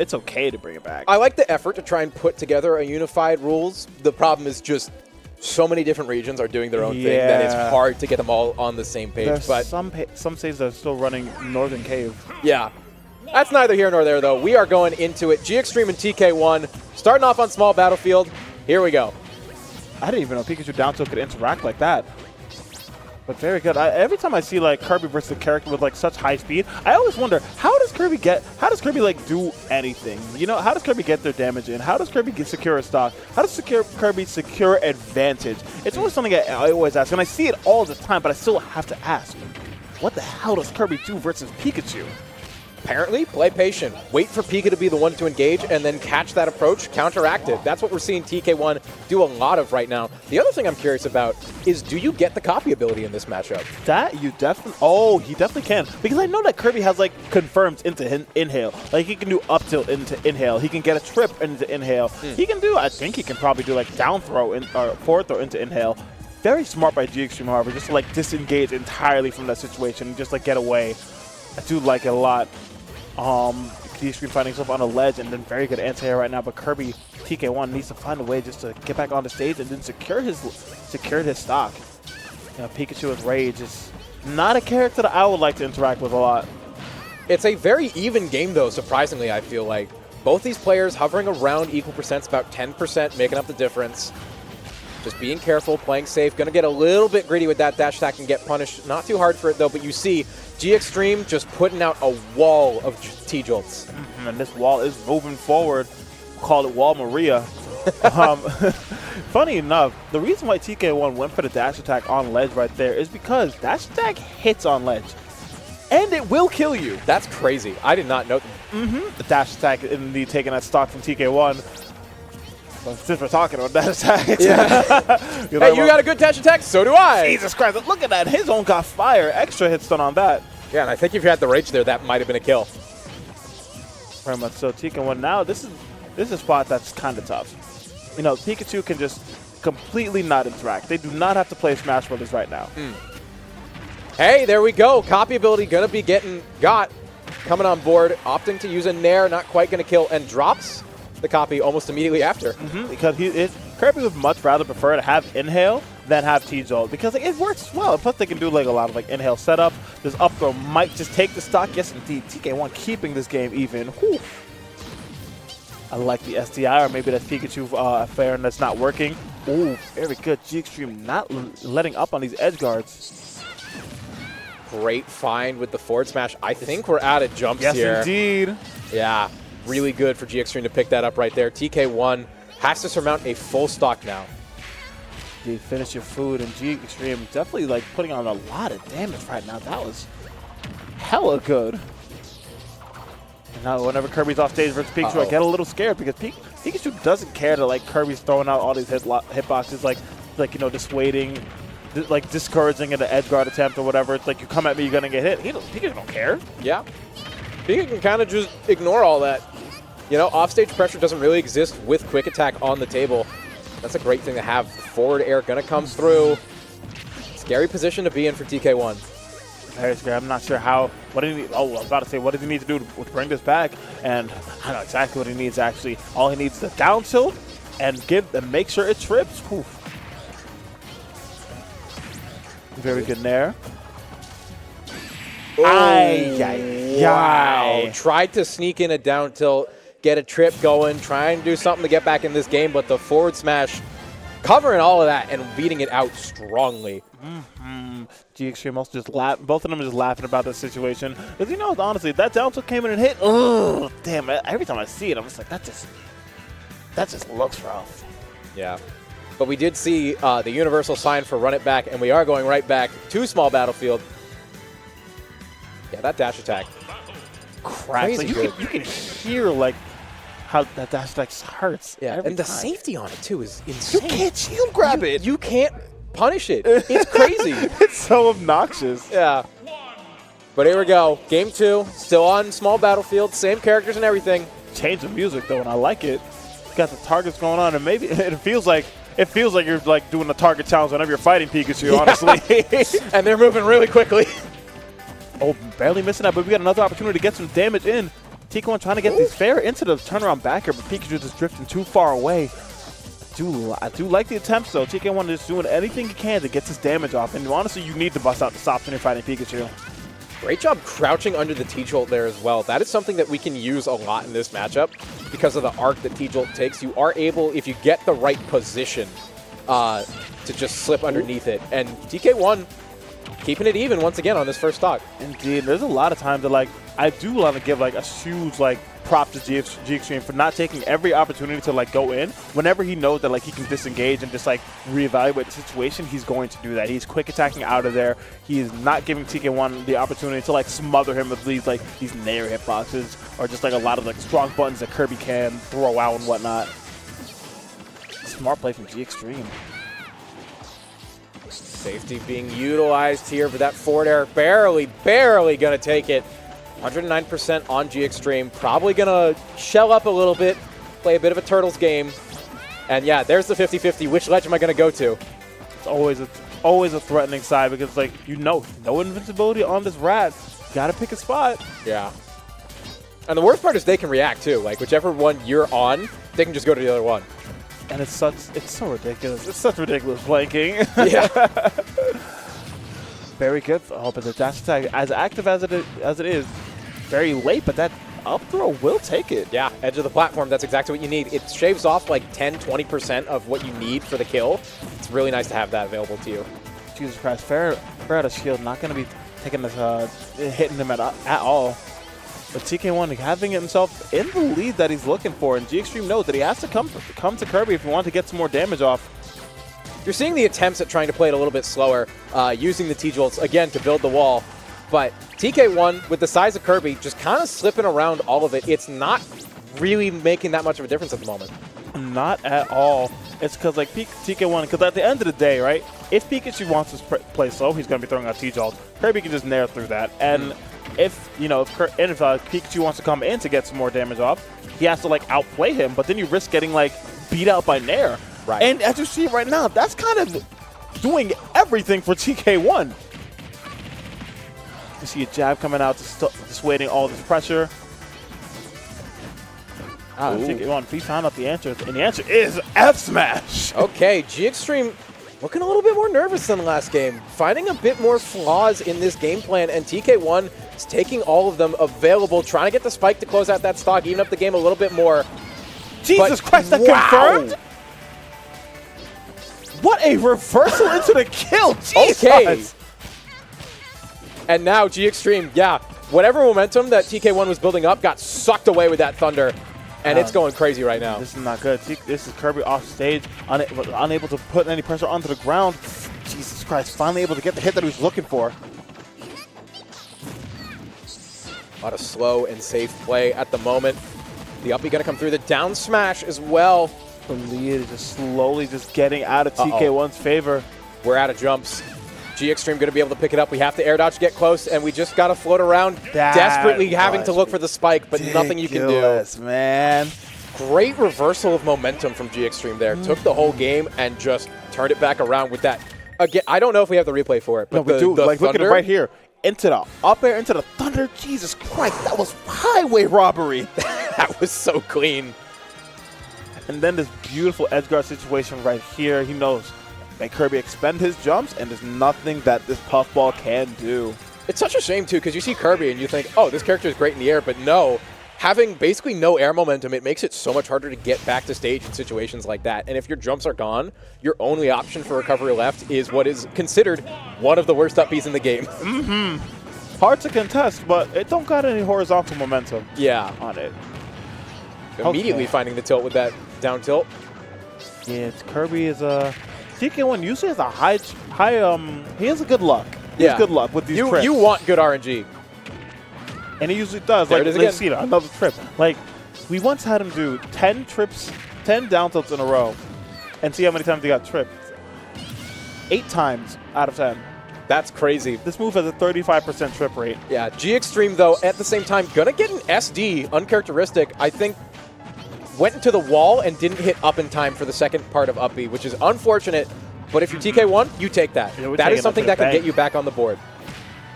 it's okay to bring it back. I like the effort to try and put together a unified rules. The problem is just so many different regions are doing their own thing that it's hard to get them all on the same page. There's but some states that are still running Northern Cave. yeah. That's neither here nor there, though. We are going into it. G-XTREME and TK1 starting off on small battlefield. Here we go. I didn't even know Pikachu down tilt could interact like that. But very good. Every time I see like Kirby versus a character with like such high speed, I always wonder, how does Kirby like do anything? You know, how does Kirby get their damage in? How does Kirby secure a stock? How does Kirby secure advantage? It's always something I always ask, and I see it all the time, but I still have to ask, what the hell does Kirby do versus Pikachu? Apparently, play patient. Wait for Pika to be the one to engage and then catch that approach, counteract it. That's what we're seeing TK1 do a lot of right now. The other thing I'm curious about is, do you get the copy ability in this matchup? That you definitely, oh, he definitely can. Because I know that Kirby has like confirms into inhale. Like he can do up tilt into inhale. He can get a trip into inhale. He can do, I think he can probably do like down throw or forward throw into inhale. Very smart by G-XTREME, however, just to like disengage entirely from that situation and just like get away. I do like it a lot. G-XTREME finding himself on a ledge, and then very good anti-air right now, but Kirby, TK1 needs to find a way just to get back on the stage and then secure his stock. You know, Pikachu with Rage is not a character that I would like to interact with a lot. It's a very even game, though, surprisingly, I feel like. Both these players hovering around equal percents, about 10%, making up the difference. Just being careful, playing safe. Going to get a little bit greedy with that dash attack and get punished. Not too hard for it, though, but you see G-XTREME just putting out a wall of T-Jolts. And this wall is moving forward. We'll call it Wall Maria. Funny enough, the reason why TK1 went for the dash attack on ledge right there is because dash attack hits on ledge. And it will kill you. That's crazy. I did not know. The dash attack indeed taking that stock from TK1. Well, since we're talking about dash attacks. Yeah. Hey, you got a good dash attack? So do I. Jesus Christ, look at that. His own got fire. Extra hit stun on that. Yeah, and I think if you had the rage there, that might have been a kill. Very much so. TK1 now, this is a spot that's kind of tough. You know, Pikachu can just completely not interact. They do not have to play Smash Brothers right now. Hey, there we go. Copy ability going to be coming on board, opting to use a Nair, not quite going to kill, and drops the copy almost immediately after. Because Kirby would much rather prefer to have inhale than have T-Jolt, because like, it works well. Plus they can do like a lot of like inhale setup. This up throw might just take the stock. Yes, indeed. TK1 keeping this game even. Whew. I like the SDI, or maybe that's Pikachu affair and that's not working. Ooh, very good. G-XTREME not letting up on these edge guards. Great find with the forward smash. I think we're out of jumps here. Yes, indeed. Yeah, really good for G-XTREME to pick that up right there. TK1 has to surmount a full stock now. You finish your food, and G-XTREME definitely like putting on a lot of damage right now. That was hella good. And now whenever Kirby's off stage versus Pikachu, I get a little scared because Pikachu doesn't care that like Kirby's throwing out all these hitboxes, like you know, dissuading, like discouraging an edge guard attempt or whatever. It's like, you come at me, you're gonna get hit. Pikachu don't care. Yeah, Pika can kind of just ignore all that. You know, offstage pressure doesn't really exist with quick attack on the table. That's a great thing to have. Forward air gonna come through. Scary position to be in for TK1. Very scary. I'm not sure what do you need? Oh, I was about to say, what does he need to do to bring this back? And I know exactly what he needs, actually. All he needs is the down tilt and make sure it trips. Whew. Very good there. Wow. Tried to sneak in a down tilt, get a trip going, try and do something to get back in this game, but the forward smash covering all of that and beating it out strongly. G-XTREME also just both of them are just laughing about this situation. Because, you know, honestly, that down tilt came in and hit. Ugh, damn it. Every time I see it, I'm just like, that just looks rough. Yeah. But we did see the universal sign for run it back, and we are going right back to small battlefield. Yeah, that dash attack. Crazy. So you can hear, like, how that dash attack hurts. Yeah, and the safety on it, too, is insane. You can't shield grab it. You can't punish it. It's crazy. It's so obnoxious. Yeah. But here we go. Game 2, still on small battlefield, same characters and everything. Change the music, though, and I like it. It's got the targets going on, and maybe it feels like you're like doing the target challenge whenever you're fighting Pikachu, honestly. And they're moving really quickly. Oh, barely missing that, but we got another opportunity to get some damage in. TK1 trying to get these fair into the turnaround backer, but Pikachu just drifting too far away. I do like the attempts, though. TK1 is doing anything he can to get his damage off, and honestly, you need to bust out the stops when you're fighting Pikachu. Great job crouching under the T-Jolt there as well. That is something that we can use a lot in this matchup because of the arc that T-Jolt takes. You are able, if you get the right position, to just slip underneath it. And TK1 keeping it even once again on this first stock. Indeed. There's a lot of times that, like, I do want to give, like, a huge, like, prop to G-XTREME for not taking every opportunity to, like, go in. Whenever he knows that, like, he can disengage and just, like, reevaluate the situation, he's going to do that. He's quick attacking out of there. He is not giving TK1 the opportunity to, like, smother him with these, like, these nair hitboxes or just, like, a lot of, like, strong buttons that Kirby can throw out and whatnot. Smart play from G-XTREME. Safety being utilized here, but that forward air barely going to take it. 109% on G-XTREME. Probably going to shell up a little bit, play a bit of a Turtles game. And yeah, there's the 50-50. Which ledge am I going to go to? It's always a threatening side because, like, no invincibility on this rat. You got to pick a spot. Yeah. And the worst part is they can react too. Like, whichever one you're on, they can just go to the other one. And it's so ridiculous. It's such ridiculous flanking. Yeah. Very good. Oh, but the dash attack, as active as it is, very late, but that up throw will take it. Yeah, edge of the platform, that's exactly what you need. It shaves off like 10-20% of what you need for the kill. It's really nice to have that available to you. Jesus Christ, fair out of shield, not going to be taking this, hitting him at all. But TK1 having himself in the lead that he's looking for, and G-XTREME knows that he has to come to Kirby if he wants to get some more damage off. You're seeing the attempts at trying to play it a little bit slower, using the T-Jolts, again, to build the wall. But TK1, with the size of Kirby, just kind of slipping around all of it. It's not really making that much of a difference at the moment. Not at all. It's because, like, TK1, because at the end of the day, right, if Pikachu wants to play slow, he's going to be throwing out T-Jolts. Kirby can just nair through that. And if Pikachu wants to come in to get some more damage off, he has to, like, outplay him, but then you risk getting, like, beat out by nair. Right. And as you see right now, that's kind of doing everything for TK1. You see a jab coming out, dissuading all this pressure. TK1, he found out the answer, and the answer is F smash. Okay, G-XTREME looking a little bit more nervous than last game, finding a bit more flaws in this game plan, and TK1 is taking all of them available, trying to get the spike to close out that stock, even up the game a little bit more. Jesus Christ, that confirmed? What a reversal into the kill! Jesus. Okay. And now G-XTREME, yeah, whatever momentum that TK1 was building up got sucked away with that Thunder, and it's going crazy right now. This is not good. This is Kirby off stage, unable to put any pressure onto the ground. Jesus Christ, finally able to get the hit that he was looking for. A lot of slow and safe play at the moment. The uppie going to come through. The down smash as well. The lead is just slowly just getting out of TK1's favor. We're out of jumps. G-XTREME going to be able to pick it up. We have to air dodge to get close, and we just got to float around, desperately having to look for the spike, but nothing you can do. Man. Great reversal of momentum from G-XTREME there. Took the whole game and just turned it back around with that. Again, I don't know if we have the replay for it, but no, we do. Like, look at it right here. Into the up air, into the Thunder. Jesus Christ, that was highway robbery. That was so clean. And then this beautiful edge guard situation right here. He knows that Kirby expend his jumps, and there's nothing that this puffball can do. It's such a shame, too, because you see Kirby and you think, oh, this character is great in the air, but no. Having basically no air momentum, it makes it so much harder to get back to stage in situations like that. And if your jumps are gone, your only option for recovery left is what is considered one of the worst upbeats in the game. Hard to contest, but it don't got any horizontal momentum on it. Immediately finding the tilt with that down tilt. Yeah, Kirby is a... TK1 usually has a high he has a good luck. He has good luck with these trips. You want good RNG. And he usually does. There like, it is again. See that, another trip. Like, we once had him do 10 trips, 10 down tilts in a row, and see how many times he got tripped. 8 times out of 10. That's crazy. This move has a 35% trip rate. Yeah, G-XTREME, though, at the same time, gonna get an SD, uncharacteristic. I think went into the wall and didn't hit up in time for the second part of up B, which is unfortunate. But if you're TK1, you take that. Yeah, that is something that can get you back on the board.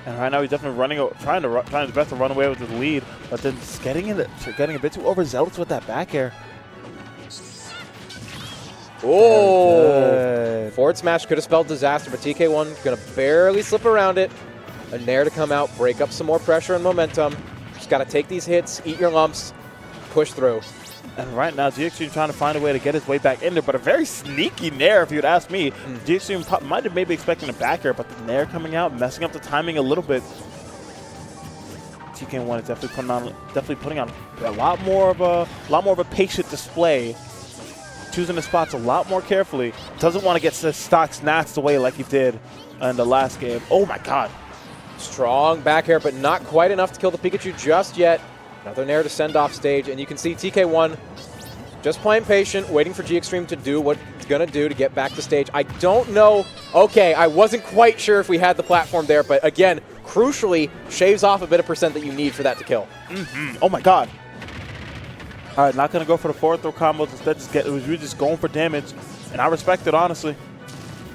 And right now he's definitely trying his best to run away with his lead, but then just getting a bit too overzealous with that back air. Oh! Forward smash could have spelled disaster, but TK1 going to barely slip around it. A nair to come out, break up some more pressure and momentum. Just got to take these hits, eat your lumps, push through. And right now, G-XTREME trying to find a way to get his way back in there, but a very sneaky nair, if you'd ask me. G-XTREME might have maybe expecting a back air, but the nair coming out, messing up the timing a little bit. TK1 is definitely putting on a lot more of a patient display, choosing the spots a lot more carefully. Doesn't want to get his stock snatched away like he did in the last game. Oh my God! Strong back air, but not quite enough to kill the Pikachu just yet. Another nair to send off stage, and you can see TK1 just playing patient, waiting for G-XTREME to do what it's going to do to get back to stage. I don't know. Okay, I wasn't quite sure if we had the platform there, but again, crucially, shaves off a bit of percent that you need for that to kill. Oh my God. All right, not going to go for the forward throw combos. Instead, we're just going for damage, and I respect it, honestly.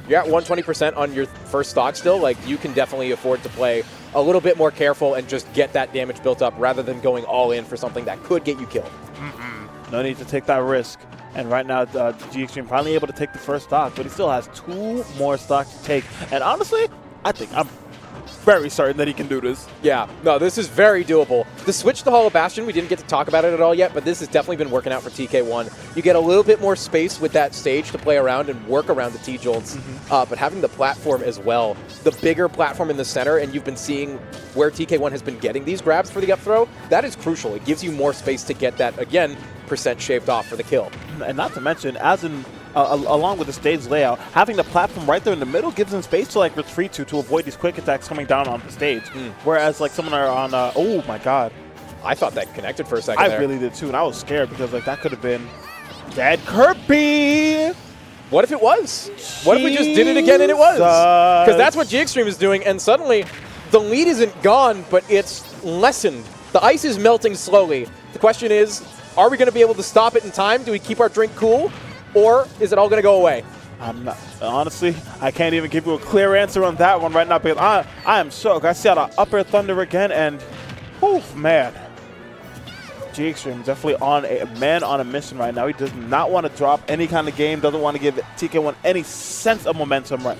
You're at 120% on your first stock still. Like, you can definitely afford to play a little bit more careful and just get that damage built up rather than going all in for something that could get you killed. No need to take that risk. And right now, G-XTREME finally able to take the first stock, but he still has 2 more stocks to take. And honestly, I'm very certain that he can do this. Yeah, no, this is very doable. The switch to Hollow Bastion, we didn't get to talk about it at all yet, but this has definitely been working out for TK1. You get a little bit more space with that stage to play around and work around the T-Jolts, but having the platform as well, the bigger platform in the center, and you've been seeing where TK1 has been getting these grabs for the up throw, that is crucial. It gives you more space to get that, again, percent shaved off for the kill. And not to mention, along with the stage layout, having the platform right there in the middle gives them space to like retreat to avoid these quick attacks coming down on the stage. Whereas like someone on, oh my God. I thought that connected for a second I really did too, and I was scared because like that could have been dead Kirby. What if it was? What if we just did it again and it was? Because that's what G-XTREME is doing, and suddenly the lead isn't gone, but it's lessened. The ice is melting slowly. The question is, are we going to be able to stop it in time? Do we keep our drink cool? Or is it all going to go away? I'm not. Honestly, I can't even give you a clear answer on that one right now because I am shook. I see out an up air thunder again, and oof, man. G-XTREME definitely on a mission right now. He does not want to drop any kind of game. Doesn't want to give TK1 any sense of momentum right.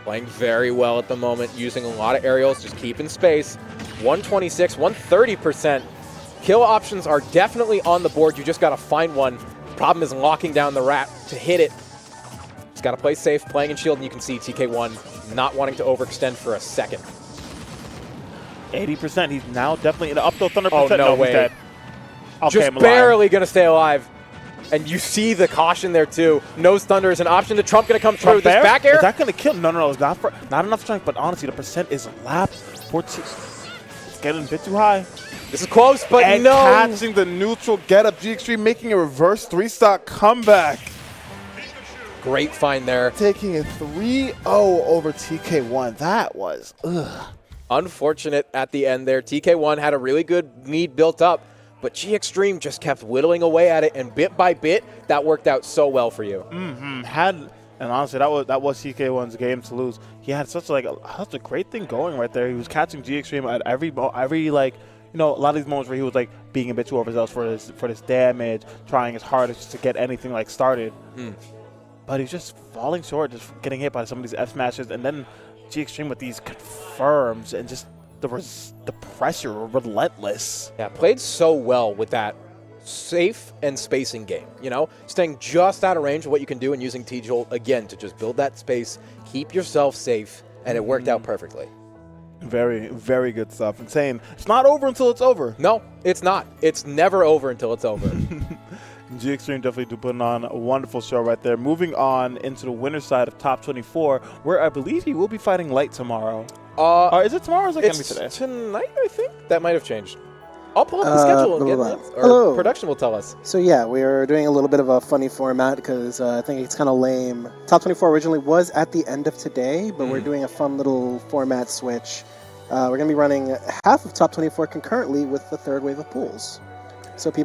Playing very well at the moment, using a lot of aerials, just keeping space. 126, 130%. Kill options are definitely on the board. You just got to find one. Problem is locking down the rat to hit it. Just got to play safe, playing in shield, and you can see TK1 not wanting to overextend for a second. 80%. He's now definitely in the up throw thunder. Oh, no way. He's dead. Okay, just barely going to stay alive. And you see the caution there, too. Nose thunder is an option. The Trump going to come through. This back air? Is that going to kill? No. It's not enough strength, but honestly, the percent is lapped. It's getting a bit too high. This is close, but and no. Catching the neutral get-up. G-XTREME making a reverse 3-stock comeback. Great find there. Taking a 3-0 over TK1. That was, unfortunate at the end there. TK1 had a really good lead built up, but G-XTREME just kept whittling away at it, and bit by bit, that worked out so well for you. And honestly, that was TK1's game to lose. He had such a great thing going right there. He was catching G-XTREME at every like, you know, a lot of these moments where he was like being a bit too overzealous for this damage, trying his hardest to get anything like started. But he's just falling short, just getting hit by some of these F smashes, and then G-XTREME with these confirms and just the pressure, relentless. Yeah, played so well with that safe and spacing game, you know, staying just out of range of what you can do and using T-Jolt again to just build that space, keep yourself safe, and it worked out perfectly. Very, very good stuff. And saying it's not over until it's over. No, it's not. It's never over until it's over. G-XTREME definitely putting on a wonderful show right there. Moving on into the winner's side of top 24, where I believe he will be fighting Light tomorrow. Is it tomorrow or is it going to be today? Tonight, I think. That might have changed. I'll pull up the schedule and get it. Or Hello. Production will tell us. So yeah, we are doing a little bit of a funny format because I think it's kind of lame. Top 24 originally was at the end of today, but we're doing a fun little format switch. We're going to be running half of Top 24 concurrently with the third wave of pools. So people